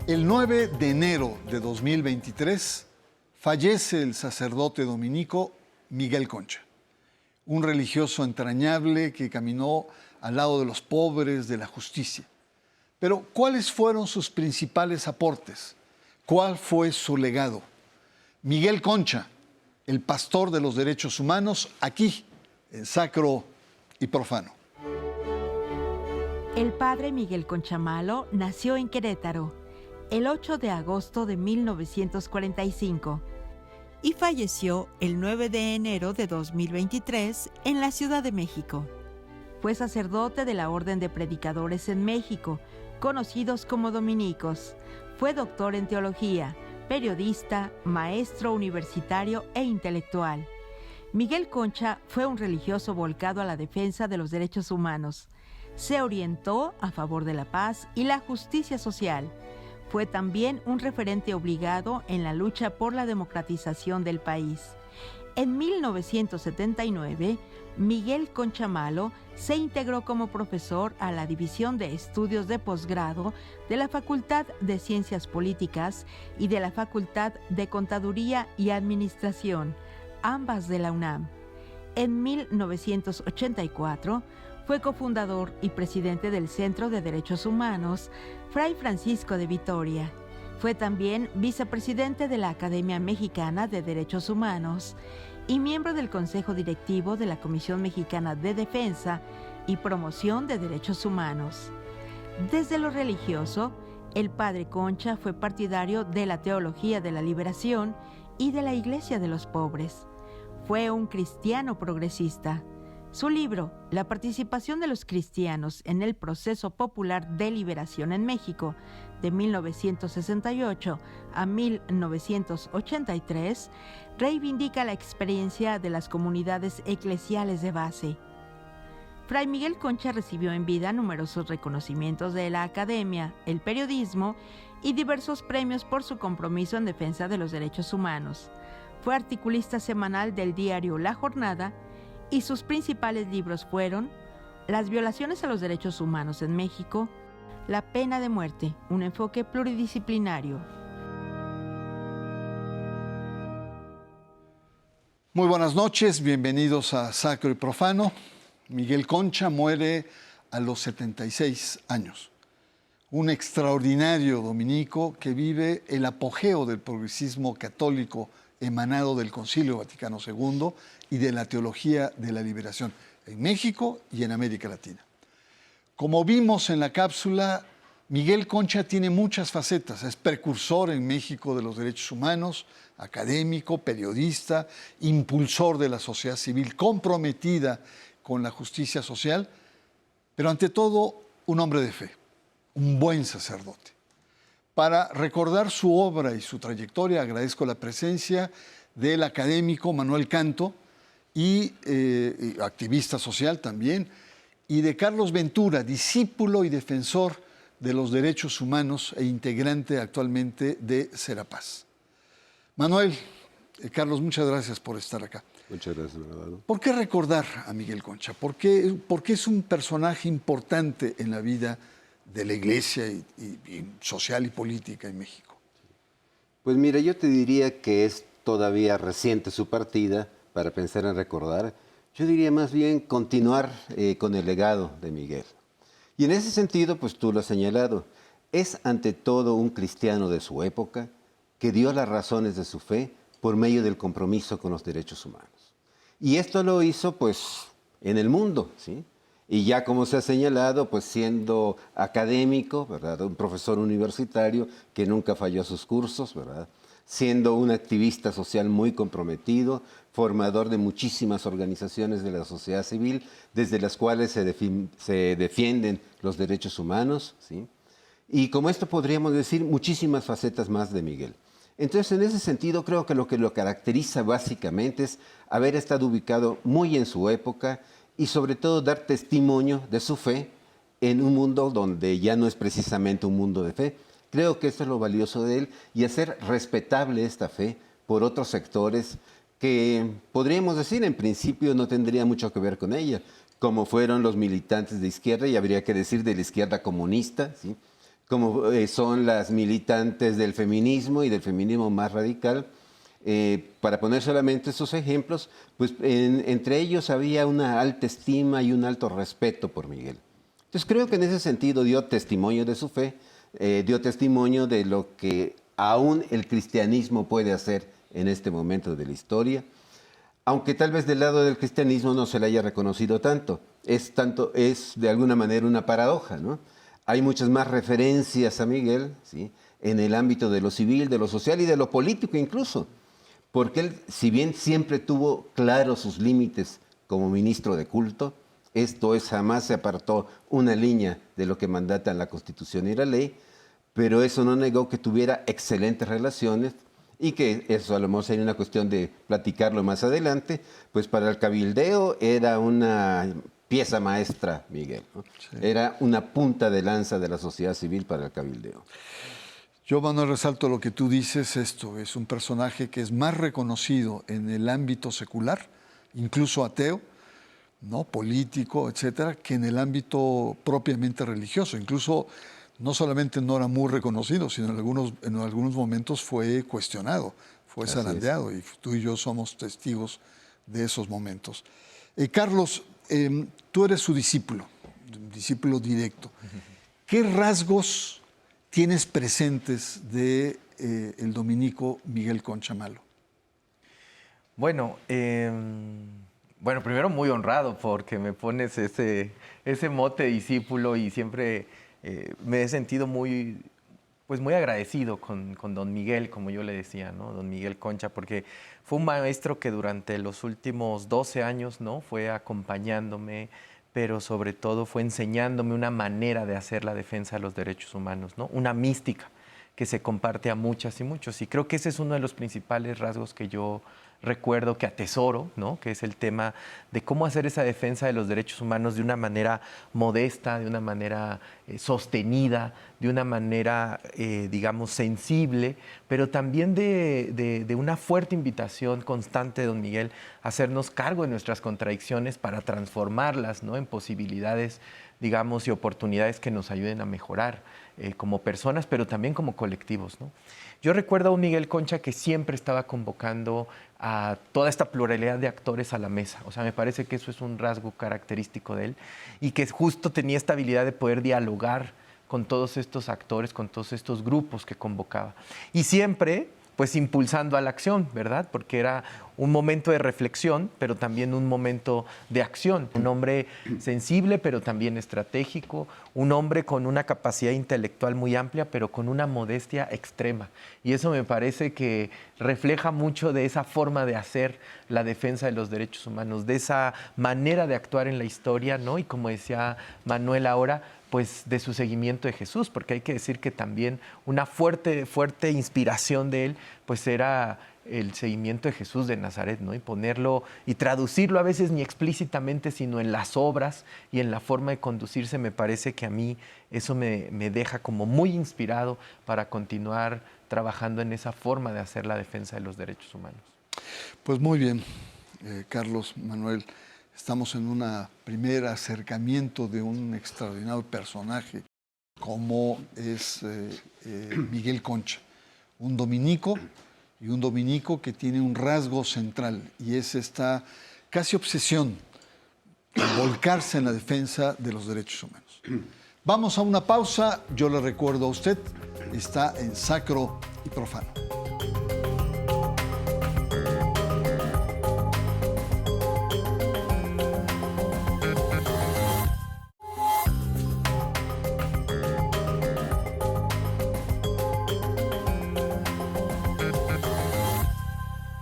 El 9 de enero de 2023 fallece el sacerdote dominico Miguel Concha, un religioso entrañable que caminó al lado de los pobres, de la justicia. Pero, ¿cuáles fueron sus principales aportes? ¿Cuál fue su legado? Miguel Concha, el pastor de los derechos humanos, aquí, en Sacro y Profano. El padre Miguel Concha Malo nació en Querétaro el 8 de agosto de 1945 y falleció el 9 de enero de 2023 en la Ciudad de México. Fue sacerdote de la Orden de Predicadores en México, conocidos como dominicos. Fue doctor en teología, periodista, maestro universitario e intelectual. Miguel Concha fue un religioso volcado a la defensa de los derechos humanos. Se orientó a favor de la paz y la justicia social. Fue también un referente obligado en la lucha por la democratización del país. En 1979, Miguel Concha Malo se integró como profesor a la División de Estudios de Posgrado de la Facultad de Ciencias Políticas y de la Facultad de Contaduría y Administración, ambas de la UNAM. En 1984, fue cofundador y presidente del Centro de Derechos Humanos Fray Francisco de Vitoria. Fue también vicepresidente de la Academia Mexicana de Derechos Humanos y miembro del Consejo Directivo de la Comisión Mexicana de Defensa y Promoción de Derechos Humanos. Desde lo religioso, el padre Concha fue partidario de la teología de la liberación y de la Iglesia de los Pobres. Fue un cristiano progresista. Su libro, La participación de los cristianos en el proceso popular de liberación en México, de 1968 a 1983, reivindica la experiencia de las comunidades eclesiales de base. Fray Miguel Concha recibió en vida numerosos reconocimientos de la academia, el periodismo y diversos premios por su compromiso en defensa de los derechos humanos. Fue articulista semanal del diario La Jornada y sus principales libros fueron Las violaciones a los derechos humanos en México, La pena de muerte, un enfoque pluridisciplinario. Muy buenas noches, bienvenidos a Sacro y Profano. Miguel Concha muere a los 76 años. Un extraordinario dominico que vive el apogeo del progresismo católico emanado del Concilio Vaticano II y de la teología de la liberación en México y en América Latina. Como vimos en la cápsula, Miguel Concha tiene muchas facetas. Es precursor en México de los derechos humanos, académico, periodista, impulsor de la sociedad civil comprometida con la justicia social, pero ante todo un hombre de fe, un buen sacerdote. Para recordar su obra y su trayectoria, agradezco la presencia del académico Manuel Canto, y activista social también, y de Carlos Ventura, discípulo y defensor de los derechos humanos e integrante actualmente de Serapaz. Manuel, Carlos, muchas gracias por estar acá. Muchas gracias, Bernardo. ¿Por qué recordar a Miguel Concha? ¿Por qué es un personaje importante en la vida de la Iglesia y social y política en México? Pues mira, yo te diría que es todavía reciente su partida para pensar en recordar. Yo diría más bien continuar con el legado de Miguel. Y en ese sentido, pues tú lo has señalado, es ante todo un cristiano de su época que dio las razones de su fe por medio del compromiso con los derechos humanos. Y esto lo hizo pues en el mundo, ¿sí? Y ya como se ha señalado, pues siendo académico, ¿verdad? Un profesor universitario que nunca falló sus cursos, ¿verdad? Siendo un activista social muy comprometido, formador de muchísimas organizaciones de la sociedad civil, desde las cuales se defienden los derechos humanos, ¿sí? Y como esto podríamos decir muchísimas facetas más de Miguel. Entonces, en ese sentido, creo que lo caracteriza básicamente es haber estado ubicado muy en su época y sobre todo dar testimonio de su fe en un mundo donde ya no es precisamente un mundo de fe. Creo que esto es lo valioso de él y hacer respetable esta fe por otros sectores que podríamos decir en principio no tendría mucho que ver con ella, como fueron los militantes de izquierda y habría que decir de la izquierda comunista, ¿sí? como son las militantes del feminismo y del feminismo más radical. Para poner solamente esos ejemplos, pues entre ellos había una alta estima y un alto respeto por Miguel. Entonces creo que en ese sentido dio testimonio de su fe, dio testimonio de lo que aún el cristianismo puede hacer en este momento de la historia, aunque tal vez del lado del cristianismo no se le haya reconocido tanto. Es de alguna manera una paradoja, ¿no? Hay muchas más referencias a Miguel, ¿sí?, en el ámbito de lo civil, de lo social y de lo político incluso, porque él, si bien siempre tuvo claros sus límites como ministro de culto, esto es, jamás se apartó una línea de lo que mandatan la Constitución y la ley, pero eso no negó que tuviera excelentes relaciones y que eso a lo mejor sería una cuestión de platicarlo más adelante, pues para el cabildeo era una pieza maestra, Miguel, ¿no? Sí. Era una punta de lanza de la sociedad civil para el cabildeo. Yo, Manuel, resalto lo que tú dices, esto es un personaje que es más reconocido en el ámbito secular, incluso ateo, ¿no?, político, etcétera, que en el ámbito propiamente religioso. Incluso no solamente no era muy reconocido, sino en algunos momentos fue cuestionado, fue zarandeado, y tú y yo somos testigos de esos momentos. Carlos, tú eres su discípulo, un discípulo directo. ¿Qué rasgos tienes presentes de el dominico Miguel Concha Malo? Bueno, primero muy honrado porque me pones ese mote de discípulo y siempre me he sentido muy agradecido con don Miguel, como yo le decía, ¿no? Don Miguel Concha, porque fue un maestro que durante los últimos 12 años, ¿no?, fue acompañándome, pero sobre todo fue enseñándome una manera de hacer la defensa de los derechos humanos, ¿no? Una mística que se comparte a muchas y muchos. Y creo que ese es uno de los principales rasgos que yo recuerdo, que atesoro, ¿no?, que es el tema de cómo hacer esa defensa de los derechos humanos de una manera modesta, de una manera sostenida, de una manera, digamos, sensible, pero también de una fuerte invitación constante de don Miguel a hacernos cargo de nuestras contradicciones para transformarlas, ¿no?, en posibilidades, digamos, y oportunidades que nos ayuden a mejorar como personas, pero también como colectivos, ¿no? Yo recuerdo a un Miguel Concha que siempre estaba convocando a toda esta pluralidad de actores a la mesa. O sea, me parece que eso es un rasgo característico de él y que justo tenía esta habilidad de poder dialogar con todos estos actores, con todos estos grupos que convocaba. Y siempre, pues, impulsando a la acción, ¿verdad? Porque era un momento de reflexión, pero también un momento de acción. Un hombre sensible, pero también estratégico. Un hombre con una capacidad intelectual muy amplia, pero con una modestia extrema. Y eso me parece que refleja mucho de esa forma de hacer la defensa de los derechos humanos, de esa manera de actuar en la historia, ¿no? Y como decía Manuel ahora, pues de su seguimiento de Jesús, porque hay que decir que también una fuerte inspiración de él, pues era el seguimiento de Jesús de Nazaret, ¿no? Y ponerlo y traducirlo a veces ni explícitamente, sino en las obras y en la forma de conducirse. Me parece que a mí eso me deja como muy inspirado para continuar trabajando en esa forma de hacer la defensa de los derechos humanos. Pues muy bien, Carlos, Manuel. Estamos en un primer acercamiento de un extraordinario personaje como es Miguel Concha, un dominico, y un dominico que tiene un rasgo central, y es esta casi obsesión de volcarse en la defensa de los derechos humanos. Vamos a una pausa. Yo le recuerdo a usted, está en Sacro y Profano.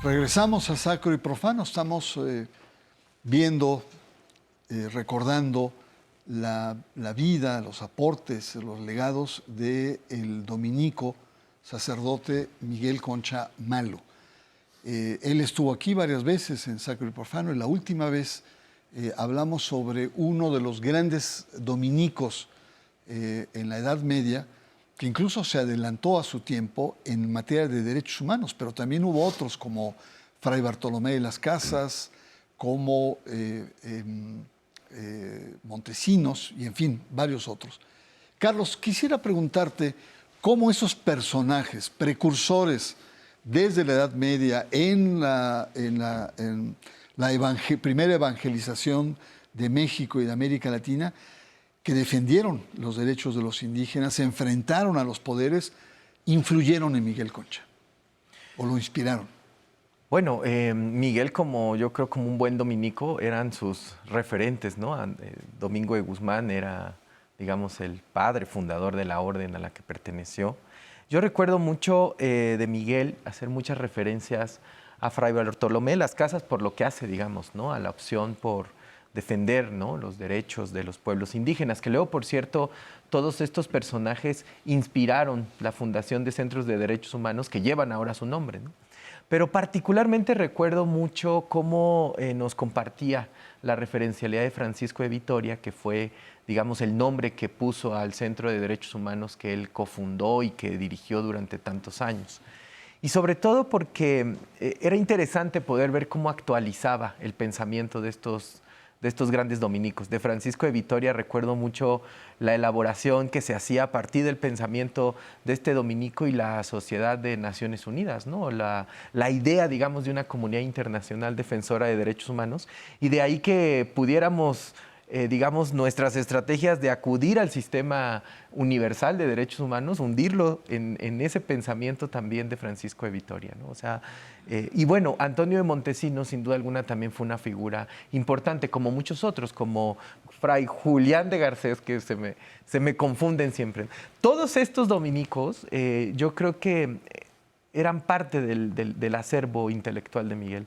Regresamos a Sacro y Profano. Estamos viendo, recordando la vida, los aportes, los legados del dominico sacerdote Miguel Concha Malo. Él estuvo aquí varias veces en Sacro y Profano, y la última vez hablamos sobre uno de los grandes dominicos en la Edad Media, que incluso se adelantó a su tiempo en materia de derechos humanos, pero también hubo otros como Fray Bartolomé de las Casas, como Montesinos y, en fin, varios otros. Carlos, quisiera preguntarte cómo esos personajes, precursores desde la Edad Media en la primera evangelización de México y de América Latina, que defendieron los derechos de los indígenas, se enfrentaron a los poderes, influyeron en Miguel Concha o lo inspiraron. Bueno, Miguel, yo creo como un buen dominico, eran sus referentes, ¿no? Domingo de Guzmán era, digamos, el padre fundador de la orden a la que perteneció. Yo recuerdo mucho de Miguel hacer muchas referencias a Fray Bartolomé Las Casas por lo que hace, digamos, ¿no? A la opción por defender, ¿no? Los derechos de los pueblos indígenas, que luego, por cierto, todos estos personajes inspiraron la fundación de centros de derechos humanos que llevan ahora su nombre, ¿no? Pero particularmente recuerdo mucho cómo nos compartía la referencialidad de Francisco de Vitoria, que fue, digamos, el nombre que puso al Centro de Derechos Humanos que él cofundó y que dirigió durante tantos años. Y sobre todo porque era interesante poder ver cómo actualizaba el pensamiento de estos grandes dominicos. De Francisco de Vitoria recuerdo mucho la elaboración que se hacía a partir del pensamiento de este dominico y la Sociedad de Naciones Unidas, ¿no? La idea, digamos, de una comunidad internacional defensora de derechos humanos, y de ahí que pudiéramos, digamos, nuestras estrategias de acudir al sistema universal de derechos humanos, hundirlo en ese pensamiento también de Francisco de Vitoria, ¿no? O sea, y bueno, Antonio de Montesinos, sin duda alguna, también fue una figura importante, como muchos otros, como Fray Julián de Garcés, que se me confunden siempre. Todos estos dominicos, yo creo que eran parte del acervo intelectual de Miguel.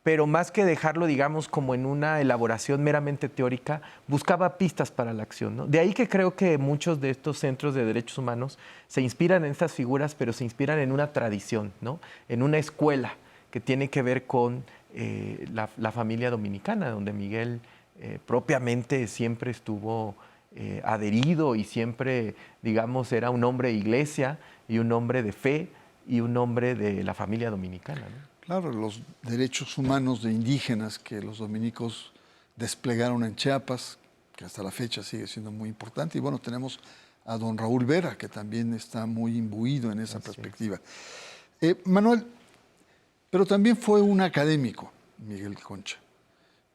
Pero más que dejarlo, digamos, como en una elaboración meramente teórica, buscaba pistas para la acción, ¿no? De ahí que creo que muchos de estos centros de derechos humanos se inspiran en estas figuras, pero se inspiran en una tradición, ¿no? En una escuela que tiene que ver con la familia dominicana, donde Miguel propiamente siempre estuvo adherido y siempre, digamos, era un hombre de iglesia y un hombre de fe y un hombre de la familia dominicana, ¿no? Claro, los derechos humanos de indígenas que los dominicos desplegaron en Chiapas, que hasta la fecha sigue siendo muy importante. Y bueno, tenemos a don Raúl Vera, que también está muy imbuido en esa perspectiva. Manuel, pero también fue un académico, Miguel Concha,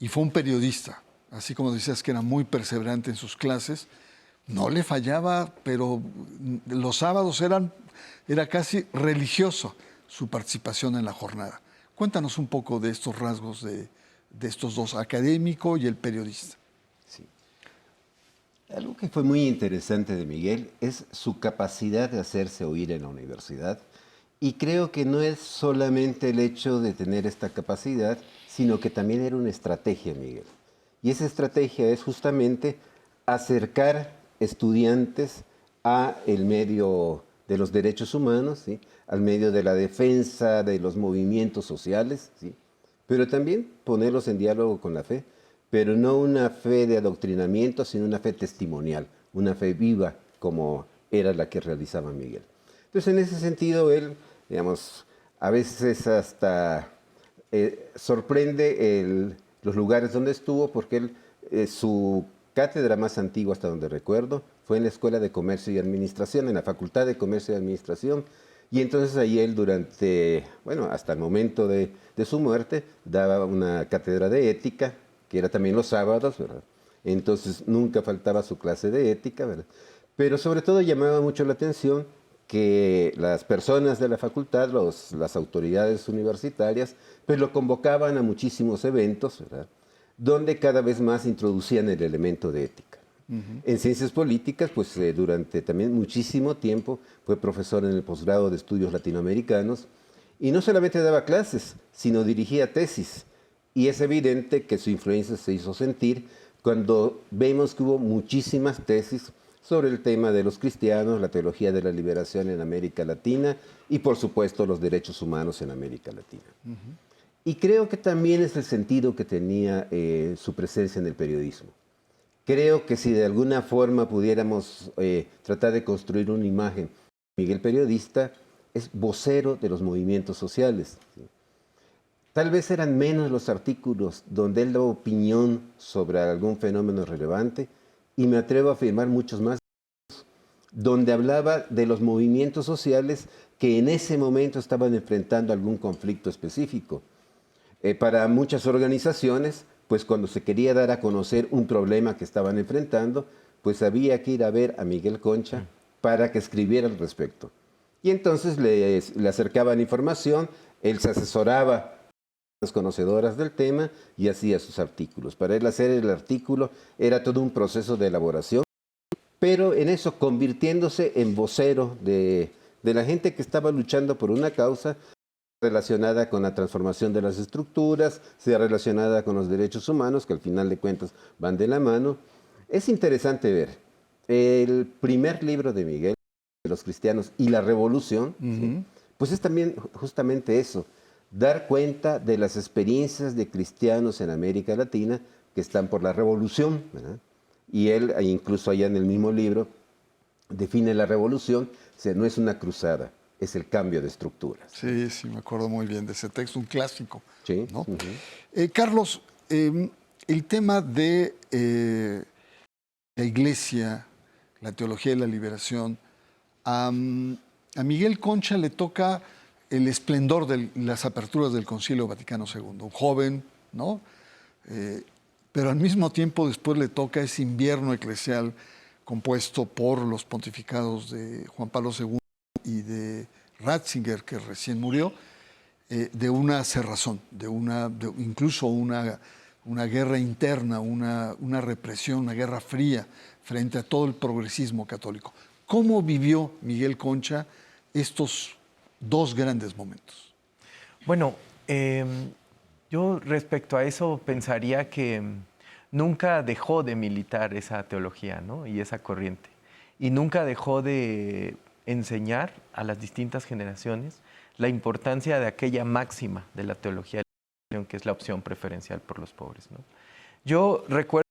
y fue un periodista. Así como decías que era muy perseverante en sus clases, no le fallaba, pero los sábados era casi religioso su participación en la jornada. Cuéntanos un poco de estos rasgos de estos dos, académico y el periodista. Sí. Algo que fue muy interesante de Miguel es su capacidad de hacerse oír en la universidad, y creo que no es solamente el hecho de tener esta capacidad, sino que también era una estrategia, Miguel. Y esa estrategia es justamente acercar estudiantes a el medio de los derechos humanos, ¿sí? Al medio de la defensa de los movimientos sociales, ¿sí? Pero también ponerlos en diálogo con la fe, pero no una fe de adoctrinamiento, sino una fe testimonial, una fe viva como era la que realizaba Miguel. Entonces, en ese sentido, él, digamos, a veces hasta sorprende los lugares donde estuvo, porque su cátedra más antigua, hasta donde recuerdo, fue en la Escuela de Comercio y Administración, en la Facultad de Comercio y Administración, y entonces ahí él hasta el momento de su muerte, daba una cátedra de ética, que era también los sábados, ¿verdad? Entonces nunca faltaba su clase de ética, ¿verdad? Pero sobre todo llamaba mucho la atención que las personas de la facultad, las autoridades universitarias, pues lo convocaban a muchísimos eventos, ¿verdad? Donde cada vez más introducían el elemento de ética. En ciencias políticas, pues durante también muchísimo tiempo fue profesor en el posgrado de estudios latinoamericanos, y no solamente daba clases, sino dirigía tesis. Y es evidente que su influencia se hizo sentir cuando vemos que hubo muchísimas tesis sobre el tema de los cristianos, la teología de la liberación en América Latina y, por supuesto, los derechos humanos en América Latina. Y creo que también es el sentido que tenía su presencia en el periodismo. Creo que si de alguna forma pudiéramos tratar de construir una imagen, Miguel periodista es vocero de los movimientos sociales, ¿sí? Tal vez eran menos los artículos donde él daba opinión sobre algún fenómeno relevante, y me atrevo a afirmar muchos más donde hablaba de los movimientos sociales que en ese momento estaban enfrentando algún conflicto específico. Para muchas organizaciones, pues cuando se quería dar a conocer un problema que estaban enfrentando, pues había que ir a ver a Miguel Concha para que escribiera al respecto. Y entonces le acercaban información, él se asesoraba a las conocedoras del tema y hacía sus artículos. Para él hacer el artículo era todo un proceso de elaboración, pero en eso convirtiéndose en vocero de la gente que estaba luchando por una causa relacionada con la transformación de las estructuras, sea relacionada con los derechos humanos, que al final de cuentas van de la mano. Es interesante ver el primer libro de Miguel, Los Cristianos y la Revolución, ¿sí? Pues es también justamente eso, dar cuenta de las experiencias de cristianos en América Latina que están por la revolución, ¿verdad? Y él, incluso allá en el mismo libro, define la revolución, o sea, no es una cruzada, es el cambio de estructuras. Sí, sí, me acuerdo muy bien de ese texto, un clásico. Sí. ¿No? Carlos, el tema de la Iglesia, la teología de la liberación, a Miguel Concha le toca el esplendor de las aperturas del Concilio Vaticano II, un joven, ¿no? Pero al mismo tiempo después le toca ese invierno eclesial compuesto por los pontificados de Juan Pablo II y de Ratzinger, que recién murió, de una cerrazón, incluso una guerra interna, una represión, una guerra fría frente a todo el progresismo católico. ¿Cómo vivió Miguel Concha estos dos grandes momentos? Bueno, yo respecto a eso pensaría que nunca dejó de militar esa teología, ¿no? Y esa corriente. Y nunca dejó de enseñar a las distintas generaciones la importancia de aquella máxima de la teología, que es la opción preferencial por los pobres, ¿no? Yo recuerdo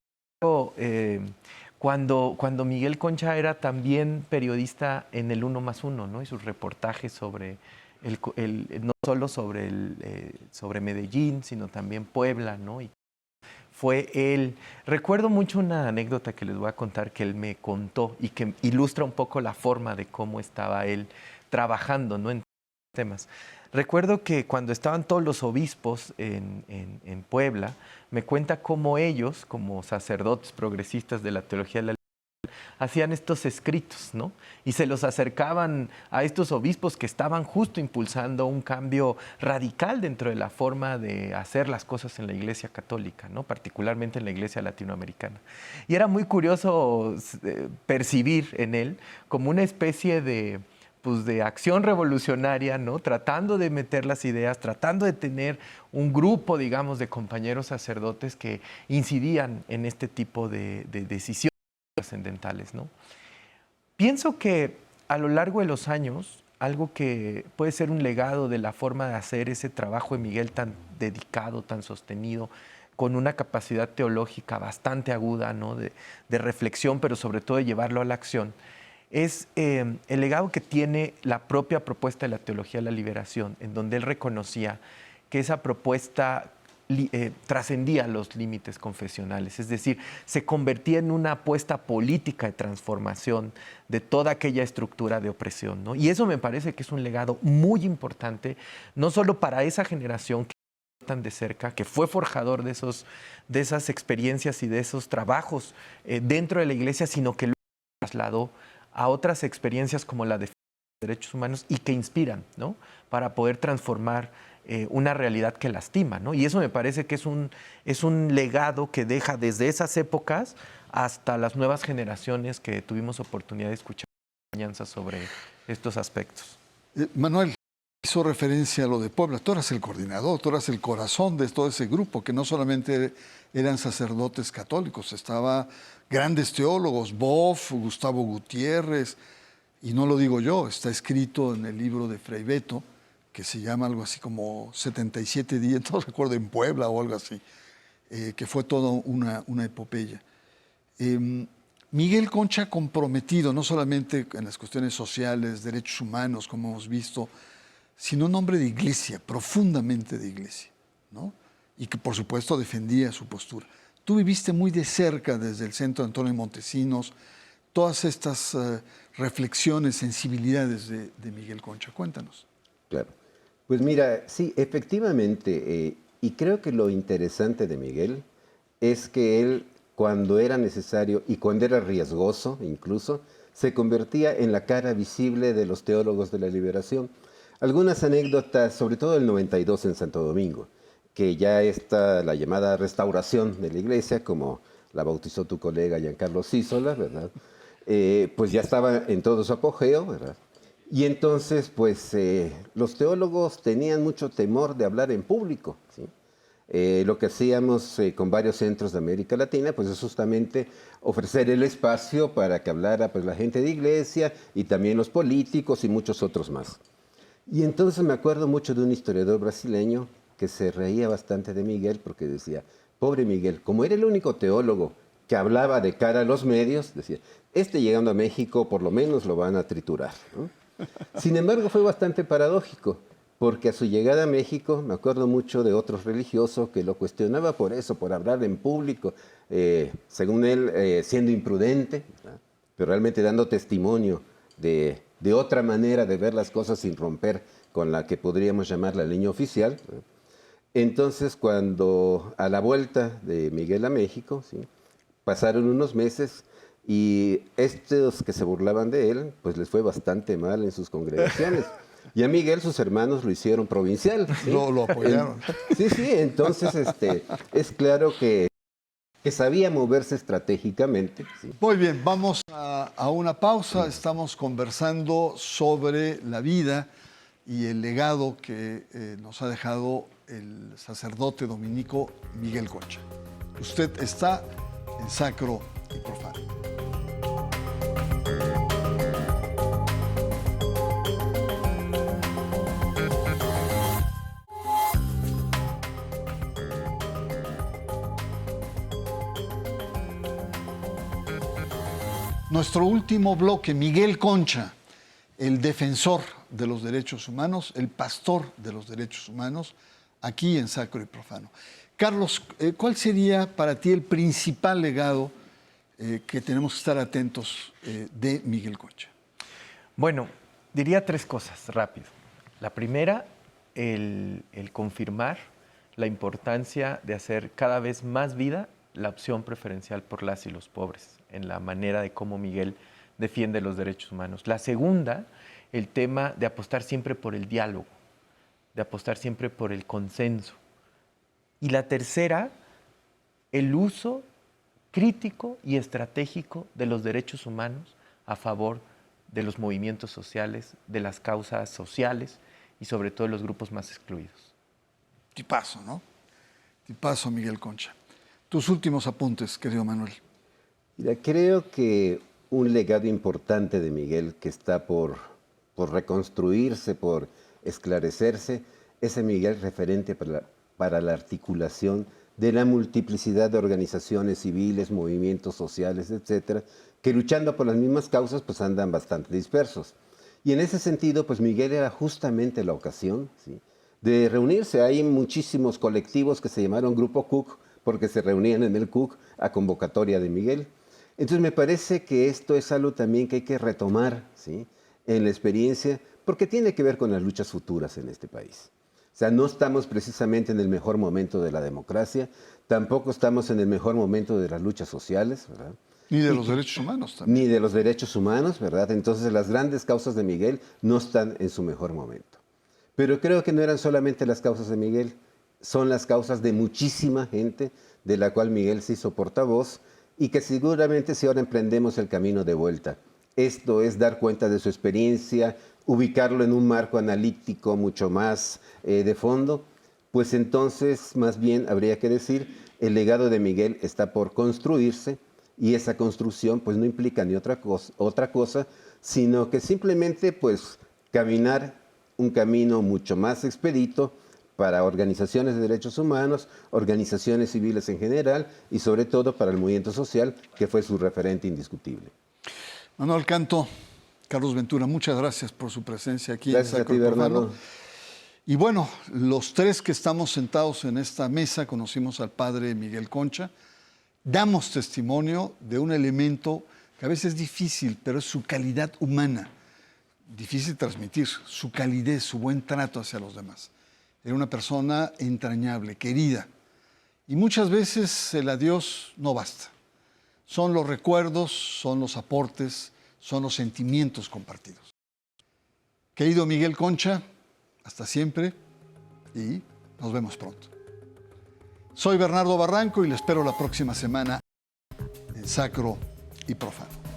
cuando Miguel Concha era también periodista en el 1+1, ¿no? Y sus reportajes sobre no solo sobre Medellín, sino también Puebla, ¿no? Y fue él. Recuerdo mucho una anécdota que les voy a contar que él me contó y que ilustra un poco la forma de cómo estaba él trabajando, ¿no? En temas. Recuerdo que cuando estaban todos los obispos en Puebla, me cuenta cómo ellos, como sacerdotes progresistas de la teología de la hacían estos escritos, ¿no? Y se los acercaban a estos obispos que estaban justo impulsando un cambio radical dentro de la forma de hacer las cosas en la Iglesia Católica, ¿no? Particularmente en la Iglesia latinoamericana. Y era muy curioso percibir en él como una especie de acción revolucionaria, ¿no? Tratando de meter las ideas, tratando de tener un grupo, digamos, de compañeros sacerdotes que incidían en este tipo de decisiones trascendentales, ¿no? Pienso que a lo largo de los años, algo que puede ser un legado de la forma de hacer ese trabajo de Miguel tan dedicado, tan sostenido, con una capacidad teológica bastante aguda, ¿no? de reflexión, pero sobre todo de llevarlo a la acción, es el legado que tiene la propia propuesta de la teología de la liberación, en donde él reconocía que esa propuesta trascendía los límites confesionales, es decir, se convertía en una apuesta política de transformación de toda aquella estructura de opresión, ¿no? Y eso me parece que es un legado muy importante, no solo para esa generación que tan de cerca, que fue forjador de esas experiencias y de esos trabajos dentro de la Iglesia, sino que lo trasladó a otras experiencias como la de derechos humanos y que inspiran, ¿no? Para poder transformar una realidad que lastima, ¿no? Y eso me parece que es un legado que deja desde esas épocas hasta las nuevas generaciones que tuvimos oportunidad de escuchar enseñanzas sobre estos aspectos. Manuel, hizo referencia a lo de Puebla. Tú eras el coordinador, tú eras el corazón de todo ese grupo, que no solamente eran sacerdotes católicos, estaban grandes teólogos, Boff, Gustavo Gutiérrez, y no lo digo yo, está escrito en el libro de Fray Beto, que se llama algo así como 77 días, no recuerdo, en Puebla o algo así, que fue toda una epopeya. Miguel Concha comprometido no solamente en las cuestiones sociales, derechos humanos, como hemos visto, sino un hombre de iglesia, profundamente de iglesia, ¿no? Y que por supuesto defendía su postura. Tú viviste muy de cerca desde el centro de Antonio Montesinos todas estas reflexiones, sensibilidades de Miguel Concha. Cuéntanos. Claro. Pues mira, sí, efectivamente, y creo que lo interesante de Miguel es que él, cuando era necesario y cuando era riesgoso incluso, se convertía en la cara visible de los teólogos de la liberación. Algunas anécdotas, sobre todo el 92 en Santo Domingo, que ya está la llamada restauración de la iglesia, como la bautizó tu colega Giancarlo Císola, ¿verdad? Pues ya estaba en todo su apogeo, ¿verdad? Y entonces, pues, los teólogos tenían mucho temor de hablar en público, ¿sí? Lo que hacíamos con varios centros de América Latina, pues es justamente ofrecer el espacio para que hablara pues, la gente de iglesia y también los políticos y muchos otros más. Y entonces me acuerdo mucho de un historiador brasileño que se reía bastante de Miguel porque decía, pobre Miguel, como era el único teólogo que hablaba de cara a los medios, decía, llegando a México por lo menos lo van a triturar, ¿no? Sin embargo, fue bastante paradójico, porque a su llegada a México, me acuerdo mucho de otros religiosos que lo cuestionaba por eso, por hablar en público, según él, siendo imprudente, ¿verdad? Pero realmente dando testimonio de otra manera de ver las cosas sin romper con la que podríamos llamar la línea oficial, ¿verdad? Entonces, cuando a la vuelta de Miguel a México, ¿sí? Pasaron unos meses y estos que se burlaban de él, pues les fue bastante mal en sus congregaciones. Y a Miguel, sus hermanos lo hicieron provincial, ¿sí? Lo apoyaron. Sí, entonces es claro que sabía moverse estratégicamente, ¿sí? Muy bien, vamos a una pausa. Estamos conversando sobre la vida y el legado que nos ha dejado el sacerdote dominico Miguel Concha. Usted está en Sacro y Profano. Nuestro último bloque, Miguel Concha, el defensor de los derechos humanos, el pastor de los derechos humanos, aquí en Sacro y Profano. Carlos, ¿cuál sería para ti el principal legado que tenemos que estar atentos de Miguel Concha? Bueno, diría tres cosas rápido. La primera, el confirmar la importancia de hacer cada vez más vida la opción preferencial por las y los pobres, en la manera de cómo Miguel defiende los derechos humanos. La segunda, el tema de apostar siempre por el diálogo, de apostar siempre por el consenso. Y la tercera, el uso crítico y estratégico de los derechos humanos a favor de los movimientos sociales, de las causas sociales y sobre todo de los grupos más excluidos. Tipazo, ¿no? Tipazo, Miguel Concha. Tus últimos apuntes, querido Manuel. Mira, creo que un legado importante de Miguel que está por reconstruirse, por esclarecerse, es el Miguel referente para la articulación de la multiplicidad de organizaciones civiles, movimientos sociales, etcétera, que luchando por las mismas causas pues andan bastante dispersos. Y en ese sentido, pues Miguel era justamente la ocasión, ¿sí?, de reunirse. Hay muchísimos colectivos que se llamaron Grupo Cook porque se reunían en el Cook a convocatoria de Miguel. Entonces me parece que esto es algo también que hay que retomar, ¿sí?, en la experiencia, porque tiene que ver con las luchas futuras en este país. O sea, no estamos precisamente en el mejor momento de la democracia, tampoco estamos en el mejor momento de las luchas sociales, ¿verdad? Ni de los derechos humanos también. Ni de los derechos humanos, ¿verdad? Entonces las grandes causas de Miguel no están en su mejor momento. Pero creo que no eran solamente las causas de Miguel, son las causas de muchísima gente de la cual Miguel se hizo portavoz y que seguramente si ahora emprendemos el camino de vuelta, esto es dar cuenta de su experiencia, ubicarlo en un marco analítico mucho más de fondo, pues entonces más bien habría que decir, el legado de Miguel está por construirse y esa construcción pues no implica ni otra cosa, sino que simplemente pues caminar un camino mucho más expedito para organizaciones de derechos humanos, organizaciones civiles en general y sobre todo para el movimiento social, que fue su referente indiscutible. Manuel Canto, Carlos Ventura, muchas gracias por su presencia aquí Gracias en Sacro a ti, y Profano. Bernardo. Y bueno, los tres que estamos sentados en esta mesa conocimos al padre Miguel Concha, damos testimonio de un elemento que a veces es difícil, pero es su calidad humana. Difícil transmitir, su calidez, su buen trato hacia los demás. Era una persona entrañable, querida. Y muchas veces el adiós no basta. Son los recuerdos, son los aportes, son los sentimientos compartidos. Querido Miguel Concha, hasta siempre y nos vemos pronto. Soy Bernardo Barranco y le espero la próxima semana en Sacro y Profano.